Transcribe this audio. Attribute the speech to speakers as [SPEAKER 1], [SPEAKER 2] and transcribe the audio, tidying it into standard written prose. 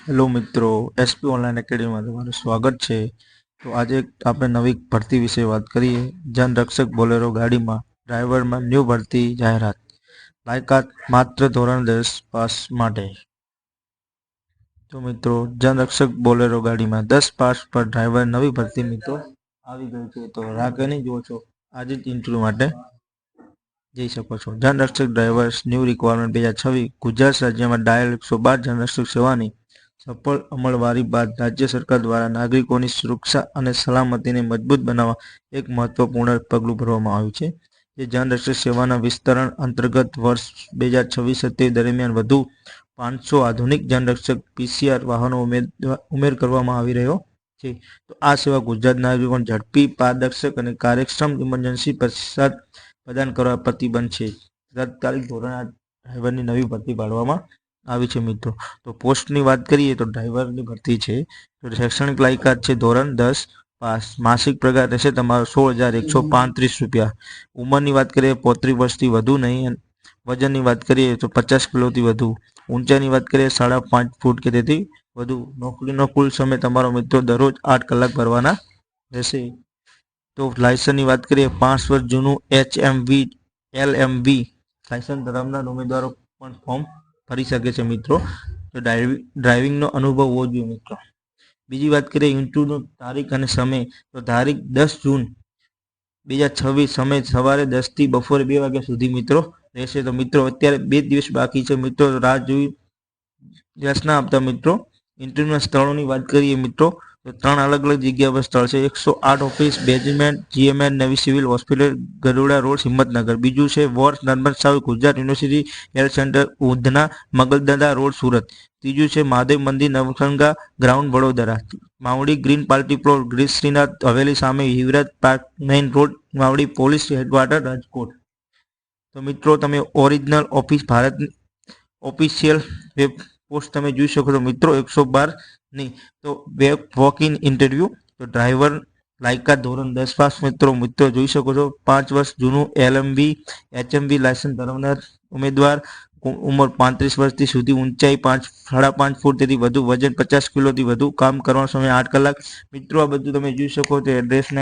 [SPEAKER 1] Hello મિત્રો, SP online એકેડમીમાં તમારું સ્વાગત છે। તો આજે આપણે નવી ભરતી વિશે વાત કરીએ। જનરક્ષક બોલેરો ગાડીમાં ડ્રાઈવરમાં ન્યૂ ભરતી જાહેરાત, લાયકાત માત્ર ધોરણ 10 પાસ માટે। તો મિત્રો, જનરક્ષક બોલેરો ગાડીમાં 10 પાસ પર ડ્રાઈવર નવી ભરતી મિત્રો આવી ગઈ છે। તો રાહ કરી જુઓ છો, આજે જ ઇન્ટરવ્યુ માટે જઈ શકો છો। જનરક્ષક ડ્રાઈવર્સ ન્યૂ રિક્વાયરમેન્ટ 2026 ગુજરાત રાજ્યમાં ડાયલ 112 જનરક્ષક સેવાની સફળ અમલવારી બાદ રાજ્ય સરકાર દ્વારા નાગરિકોની સુરક્ષા અને સલામતીને મજબૂત બનાવવા એક મહત્વપૂર્ણ પગલું ભરવામાં આવ્યું છે। જે જનરક્ષક સેવાના વિસ્તરણ અંતર્ગત વર્ષ 2026-27 દરમિયાન વધુ 500 આધુનિક જનરક્ષક પીસીઆર વાહનો ઉમેર કરવામાં આવી રહ્યો છે। તો આ સેવા ગુજરાત નાગરિકોને ઝડપી, પારદર્શક અને કાર્યક્ષમ ઇમરજન્સી પ્રતિસાદ પ્રદાન કરવા પ્રતિબદ્ધ છે। તાત્કાલિક ધોરણે આ ડ્રાઈવરની નવી ભરતી પાડવામાં આવી છે મિત્રો। તો પોસ્ટની વાત કરીએ તો ડ્રાઈવરની ભરતી છે। તો શૈક્ષણિક લાયકાત છે ધોરણ 10 પાસ। માસિક પગાર રહેશે તમારો 16,135 રૂપિયા। ઉંમરની વાત કરીએ 35 વર્ષથી વધુ નહીં। વજનની વાત કરીએ તો 50 કિલોથી વધુ। ઊંચાઈની વાત કરીએ 5.5 ફૂટ કે તેથી વધુ। નોકરીનો કુલ સમય તમારો મિત્રો દરરોજ 8 કલાક ભરવાના રહેશે। તો લાયસન્સની વાત કરીએ 5 વર્ષ જૂનું HMV LMV લાયસન્સ ધરાવનાર ઉમેદવારો પણ ફોર્મ ભરી શકે છે મિત્રો। તો ડ્રાઇવિંગનો અનુભવ હોવો જોઈએ મિત્રો। બીજી વાત કરીએ ઇન્ટરવ્યૂની તારીખ અને સમય, તો તારીખ 10 જૂન 2026, સમય સવારે 10 થી બપોરે 2 વાગ્યા સુધી મિત્રો રહેશે। તો મિત્રો અત્યારે 2 દિવસ બાકી છે મિત્રો, રાહ જોઈ ના આપતા મિત્રો। ઇન્ટરવ્યુના સ્થળોની વાત કરીએ મિત્રો તો 3 અલગ અલગ જગ્યા પર સ્થળ છે। 108 ઓફિસ બેઝમેન્ટ GMN નવી સિવિલ હોસ્પિટલ ગરુડા રોડ હિંમતનગર। બીજું છે વોર્સ નર્મદ સાવ Gujarat university health centre Udhna મગલદરા રોડ સુરત। ત્રીજું છે મહાદેવ મંદિર Navranga ground Vadodara. Mavdi green party plot ગ્રીસ શ્રીનાથ હવેલી સામે Yuvraj park main road Mavdi police headquarter Rajkot. તો મિત્રો તમે original office Bharat official web post તમે જોઈ શકો છો મિત્રો 112 ની। તો વોક ઇન ઇન્ટરવ્યુ, તો ડ્રાઈવર લાયકાત ધોરણ 10 પાસ મિત્રો જોઈ શકો છો। 5 વર્ષ જૂનું LMV HMV લાયસન્સ ધરાવનાર ઉમેદવાર। ઉંમર 35 વર્ષથી સુધી। ઊંચાઈ 5.5 ફૂટ તેથી વધુ। વજન 50 કિલોથી વધુ। કામ કરવાનો સમય 8 કલાક મિત્રો। આ બધું તમે જોઈ શકો છો એડ્રેસને